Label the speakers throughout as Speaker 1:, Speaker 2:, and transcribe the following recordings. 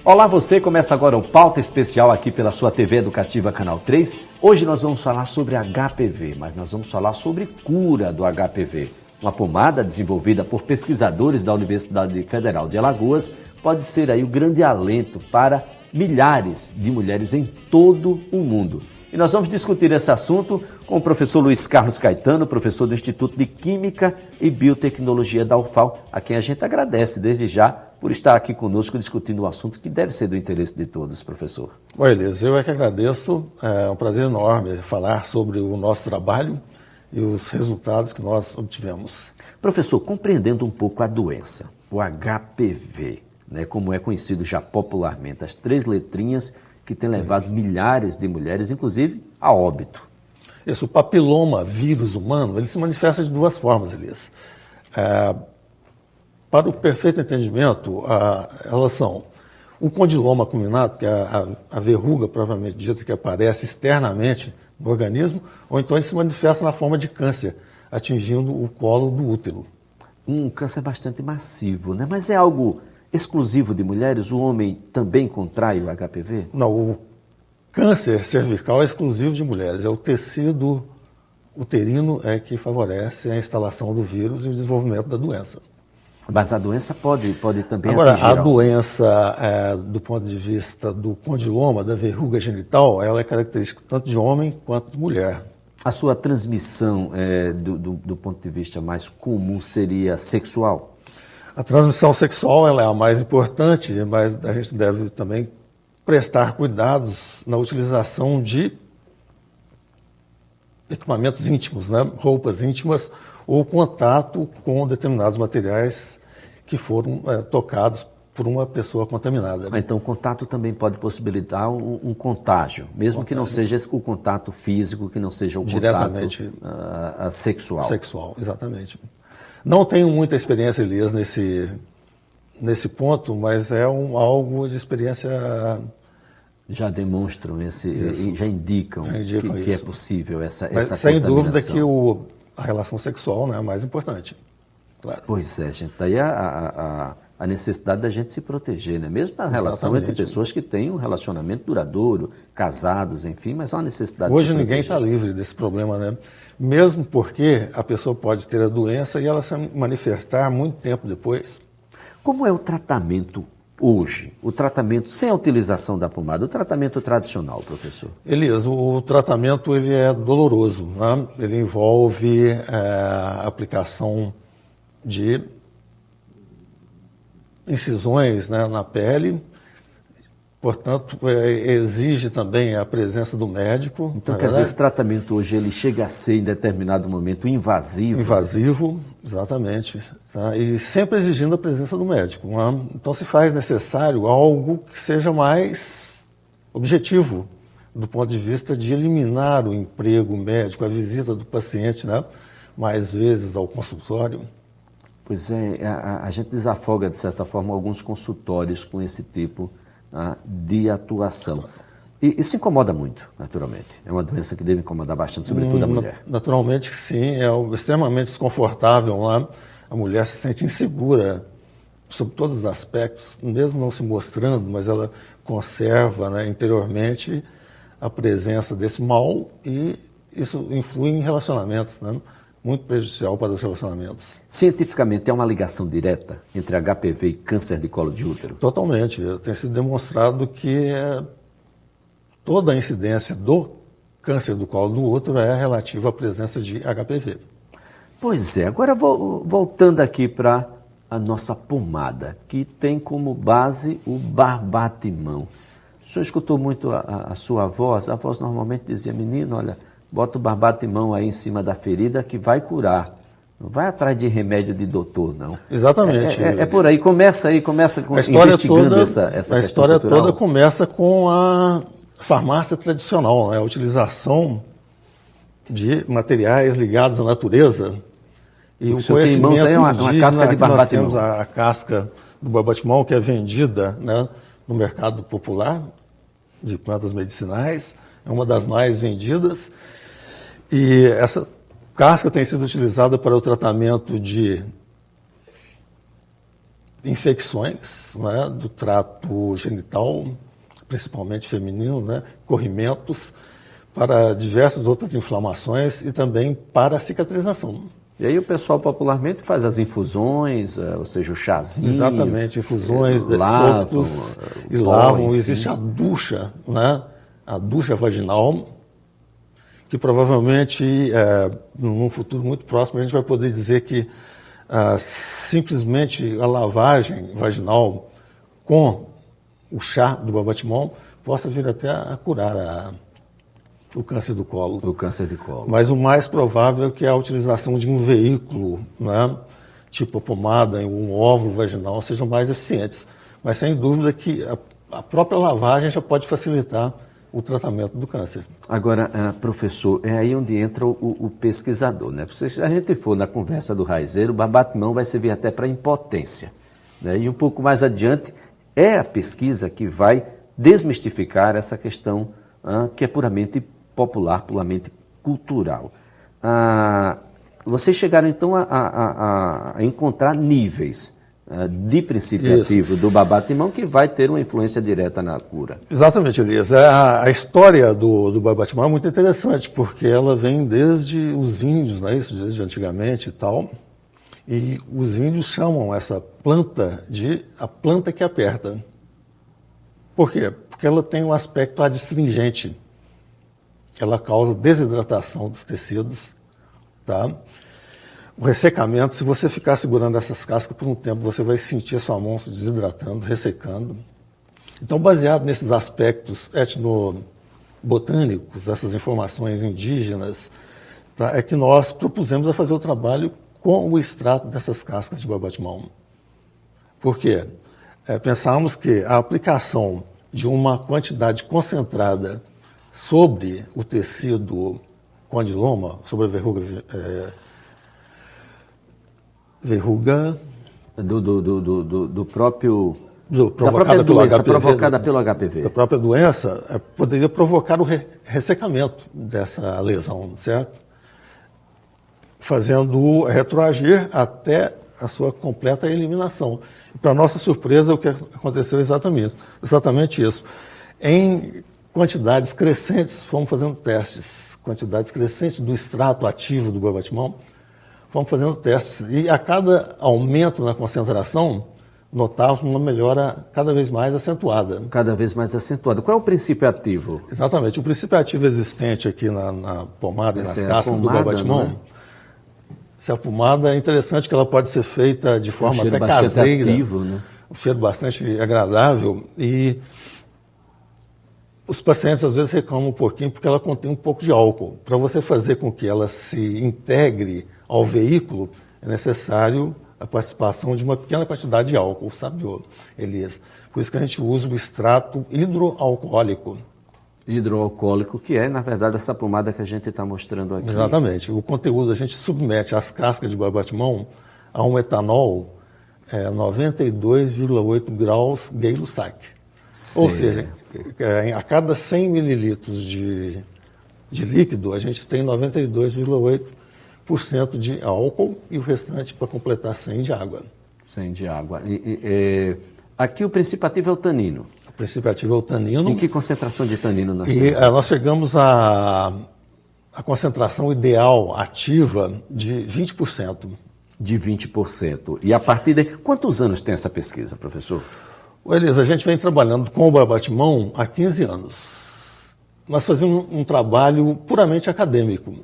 Speaker 1: Olá você, começa agora o Pauta Especial aqui pela sua TV Educativa Canal 3. Hoje nós vamos falar sobre HPV, mas nós vamos falar sobre cura do HPV. Uma pomada desenvolvida por pesquisadores da Universidade Federal de Alagoas pode ser aí o grande alento para milhares de mulheres em todo o mundo. E nós vamos discutir esse assunto com o professor Luiz Carlos Caetano, professor do Instituto de Química e Biotecnologia da UFAL, a quem a gente agradece desde já por estar aqui conosco discutindo um assunto que deve ser do interesse de todos, professor.
Speaker 2: Oi, Elias, eu é que agradeço, é um prazer enorme falar sobre o nosso trabalho e os resultados que nós obtivemos.
Speaker 1: Professor, compreendendo um pouco a doença, o HPV, como é conhecido já popularmente, as três letrinhas que tem levado milhares de mulheres, inclusive, a óbito.
Speaker 2: O papiloma vírus humano, ele se manifesta de duas formas, Elias. Para o perfeito entendimento, elas são o condiloma acuminado, que é a verruga propriamente dita que aparece externamente no organismo, ou então ele se manifesta na forma de câncer, atingindo o colo do útero.
Speaker 1: Um câncer bastante massivo, né? Mas é algo exclusivo de mulheres? O homem também contrai o HPV?
Speaker 2: Não, o câncer cervical é exclusivo de mulheres. É o tecido uterino que favorece a instalação do vírus e o desenvolvimento da doença.
Speaker 1: Mas a doença pode também
Speaker 2: Agora,
Speaker 1: atingir...
Speaker 2: a doença, do ponto de vista do condiloma, da verruga genital, ela é característica tanto de homem quanto de mulher.
Speaker 1: A sua transmissão, do ponto de vista mais comum, seria sexual?
Speaker 2: A transmissão sexual ela é a mais importante, mas a gente deve também prestar cuidados na utilização de equipamentos íntimos, roupas íntimas ou contato com determinados materiais que foram tocados por uma pessoa contaminada.
Speaker 1: Então, o contato também pode possibilitar um contágio, mesmo que não seja o contato físico, que não seja o
Speaker 2: diretamente
Speaker 1: contato sexual.
Speaker 2: Sexual, exatamente. Não tenho muita experiência, Elias, nesse ponto, mas é algo de experiência...
Speaker 1: Já demonstram, já indicam que é possível essa
Speaker 2: contaminação. Sem dúvida que a relação sexual é a mais importante. Claro.
Speaker 1: Pois é, gente. Daí a necessidade da gente se proteger, né? Mesmo na relação entre pessoas que têm um relacionamento duradouro, casados, enfim, mas há uma necessidade de se proteger.
Speaker 2: Hoje ninguém está livre desse problema, né? Mesmo porque a pessoa pode ter a doença e ela se manifestar muito tempo depois.
Speaker 1: Como é o tratamento hoje? O tratamento sem a utilização da pomada, o tratamento tradicional, professor?
Speaker 2: Elias, o tratamento ele é doloroso, né? Ele envolve a aplicação de incisões, na pele, portanto, exige também a presença do médico.
Speaker 1: Então, quer dizer, esse tratamento hoje ele chega a ser, em determinado momento, invasivo?
Speaker 2: Invasivo, exatamente. Tá? E sempre exigindo a presença do médico. Então, se faz necessário algo que seja mais objetivo, do ponto de vista de eliminar o emprego médico, a visita do paciente, mais vezes ao consultório.
Speaker 1: Pois é, a gente desafoga, de certa forma, alguns consultórios com esse tipo de atuação. E isso incomoda muito, naturalmente. É uma doença que deve incomodar bastante, sobretudo a mulher.
Speaker 2: Naturalmente que sim, é extremamente desconfortável. A mulher se sente insegura sobre todos os aspectos, mesmo não se mostrando, mas ela conserva interiormente a presença desse mal e isso influi em relacionamentos, muito prejudicial para os relacionamentos.
Speaker 1: Cientificamente, é uma ligação direta entre HPV e câncer de colo de útero?
Speaker 2: Totalmente. Tem sido demonstrado que toda a incidência do câncer do colo do útero é relativa à presença de HPV.
Speaker 1: Pois é. Agora, voltando aqui para a nossa pomada, que tem como base o barbatimão. O senhor escutou muito a sua voz? A voz normalmente dizia, menino, olha... Bota o barbatimão aí em cima da ferida que vai curar. Não vai atrás de remédio de doutor, não.
Speaker 2: Exatamente.
Speaker 1: É por aí. Começa investigando essa questão
Speaker 2: A história
Speaker 1: cultural.
Speaker 2: toda começa com a farmácia tradicional, a utilização de materiais ligados à natureza. E o
Speaker 1: senhor tem em mãos aí uma casca de barbatimão.
Speaker 2: Nós temos a casca do barbatimão que é vendida no mercado popular de plantas medicinais. É uma das mais vendidas. E essa casca tem sido utilizada para o tratamento de infecções, né, do trato genital, principalmente feminino, né, corrimentos, para diversas outras inflamações e também para a cicatrização.
Speaker 1: E aí o pessoal popularmente faz as infusões, ou seja, o chazinho.
Speaker 2: Exatamente, infusões,
Speaker 1: lavam,
Speaker 2: e lavam. Existe a ducha, né, a ducha vaginal, que provavelmente, num futuro muito próximo, a gente vai poder dizer que simplesmente a lavagem vaginal com o chá do Babatimon possa vir até a curar o câncer do colo.
Speaker 1: O câncer de colo.
Speaker 2: Mas o mais provável é que a utilização de um veículo, né, tipo a pomada e um óvulo vaginal, sejam mais eficientes. Mas sem dúvida que a própria lavagem já pode facilitar o tratamento do câncer.
Speaker 1: Agora, professor, é aí onde entra o pesquisador, né? Porque se a gente for na conversa do raizeiro, o Babatimão vai servir até para impotência, né? E um pouco mais adiante, é a pesquisa que vai desmistificar essa questão que é puramente popular, puramente cultural. Vocês chegaram, então, a encontrar níveis de princípio ativo do Babatimão que vai ter uma influência direta na cura.
Speaker 2: Exatamente, Elias. A história do Babatimão é muito interessante, porque ela vem desde os índios, né, isso desde antigamente e tal, e os índios chamam essa planta de a planta que aperta. Por quê? Porque ela tem um aspecto adstringente. Ela causa desidratação dos tecidos, tá? O ressecamento, se você ficar segurando essas cascas por um tempo, você vai sentir a sua mão se desidratando, ressecando. Então, baseado nesses aspectos etnobotânicos, essas informações indígenas, tá, é que nós propusemos a fazer o trabalho com o extrato dessas cascas de Babatimão. Por quê? Pensamos que a aplicação de uma quantidade concentrada sobre o tecido condiloma, sobre a verruga
Speaker 1: do próprio...
Speaker 2: Da própria doença
Speaker 1: provocada pelo HPV.
Speaker 2: Da própria doença, poderia provocar o ressecamento dessa lesão, certo? Fazendo retroagir até a sua completa eliminação. Para nossa surpresa, o que aconteceu é exatamente isso. Em quantidades crescentes, fomos fazendo testes, quantidades crescentes do extrato ativo do Babatimão, fomos fazendo testes, e a cada aumento na concentração, notávamos uma melhora cada vez mais acentuada.
Speaker 1: Cada vez mais acentuada. Qual é o princípio ativo?
Speaker 2: Exatamente. O princípio ativo existente aqui na pomada e nas cascas do Babatimão, né? Essa pomada é interessante que ela pode ser feita de forma até caseira.
Speaker 1: Ativo, né?
Speaker 2: Um cheiro bastante agradável, e os pacientes às vezes reclamam um pouquinho porque ela contém um pouco de álcool. Para você fazer com que ela se integre ao veículo, é necessário a participação de uma pequena quantidade de álcool, sabe, Elias? Por isso que a gente usa o extrato hidroalcoólico.
Speaker 1: Hidroalcoólico, que é, na verdade, essa pomada que a gente está mostrando aqui.
Speaker 2: Exatamente. O conteúdo, a gente submete as cascas de Babatimão a um etanol 92,8 graus Gay-Lussac. Ou seja, a cada 100 mililitros de líquido, a gente tem 92,8% de álcool e o restante, para completar, 100 de água.
Speaker 1: 100 de água. Aqui o princípio ativo é o tanino.
Speaker 2: O princípio ativo é o tanino.
Speaker 1: Em que concentração de tanino nós temos?
Speaker 2: Nós chegamos à concentração ideal ativa de 20%.
Speaker 1: De 20%. E a partir daí, quantos anos tem essa pesquisa, professor?
Speaker 2: Elisa, a gente vem trabalhando com o Babatimão há 15 anos. Nós fazíamos um trabalho puramente acadêmico,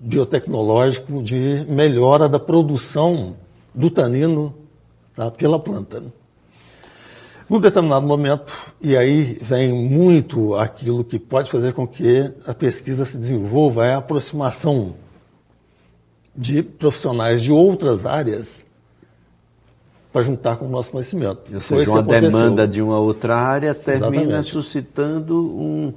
Speaker 2: biotecnológico, de melhora da produção do tanino, tá, pela planta. Num determinado momento, e aí vem muito aquilo que pode fazer com que a pesquisa se desenvolva, é a aproximação de profissionais de outras áreas para juntar com o nosso conhecimento.
Speaker 1: Ou seja, uma demanda de uma outra área termina suscitando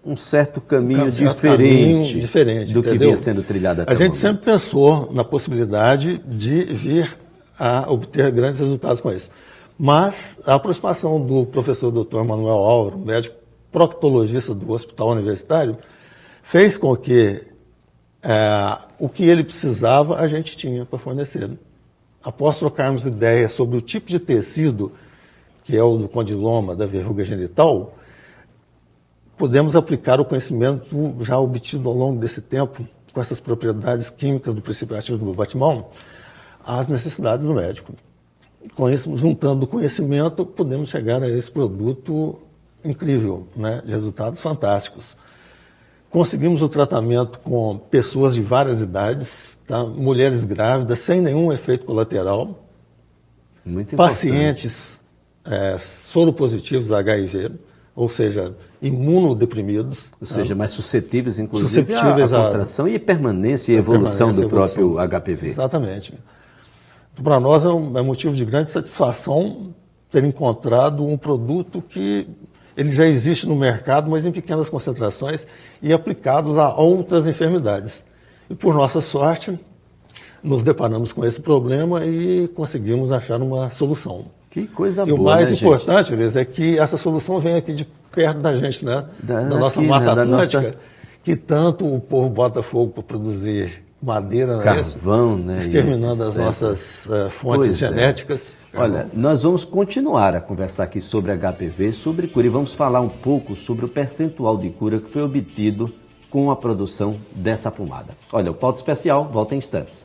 Speaker 1: um certo caminho diferente do que vinha sendo trilhado até
Speaker 2: agora. A gente sempre pensou na possibilidade de vir a obter grandes resultados com isso. Mas a aproximação do professor Dr. Manuel Álvaro, médico proctologista do Hospital Universitário, fez com que o que ele precisava a gente tinha para fornecer. após trocarmos ideias sobre o tipo de tecido, que é o do condiloma, da verruga genital, podemos aplicar o conhecimento já obtido ao longo desse tempo, com essas propriedades químicas do princípio ativo do Bubatimão, às necessidades do médico. Com isso, juntando o conhecimento, podemos chegar a esse produto incrível, né, de resultados fantásticos. Conseguimos o tratamento com pessoas de várias idades, tá? Mulheres grávidas, sem nenhum efeito colateral, pacientes soropositivos a HIV, ou seja, imunodeprimidos.
Speaker 1: Ou seja, mais suscetíveis, inclusive, à contração e permanência e evolução do próprio HPV.
Speaker 2: Exatamente. Para nós é motivo de grande satisfação ter encontrado um produto que ele já existe no mercado, mas em pequenas concentrações e aplicados a outras enfermidades. E por nossa sorte, nos deparamos com esse problema e conseguimos achar uma solução.
Speaker 1: Que coisa
Speaker 2: boa,
Speaker 1: né,
Speaker 2: E o mais importante,
Speaker 1: gente?
Speaker 2: Luiz, é que essa solução vem aqui de perto da gente, né? Da nossa
Speaker 1: aqui,
Speaker 2: Mata
Speaker 1: né?
Speaker 2: Atlântica, que tanto o povo bota fogo para produzir madeira,
Speaker 1: carvão, né?
Speaker 2: Exterminando as nossas fontes genéticas.
Speaker 1: Olha, nós vamos continuar a conversar aqui sobre HPV, sobre cura, e vamos falar um pouco sobre o percentual de cura que foi obtido com a produção dessa pomada. Olha, o Pauta Especial volta em instantes.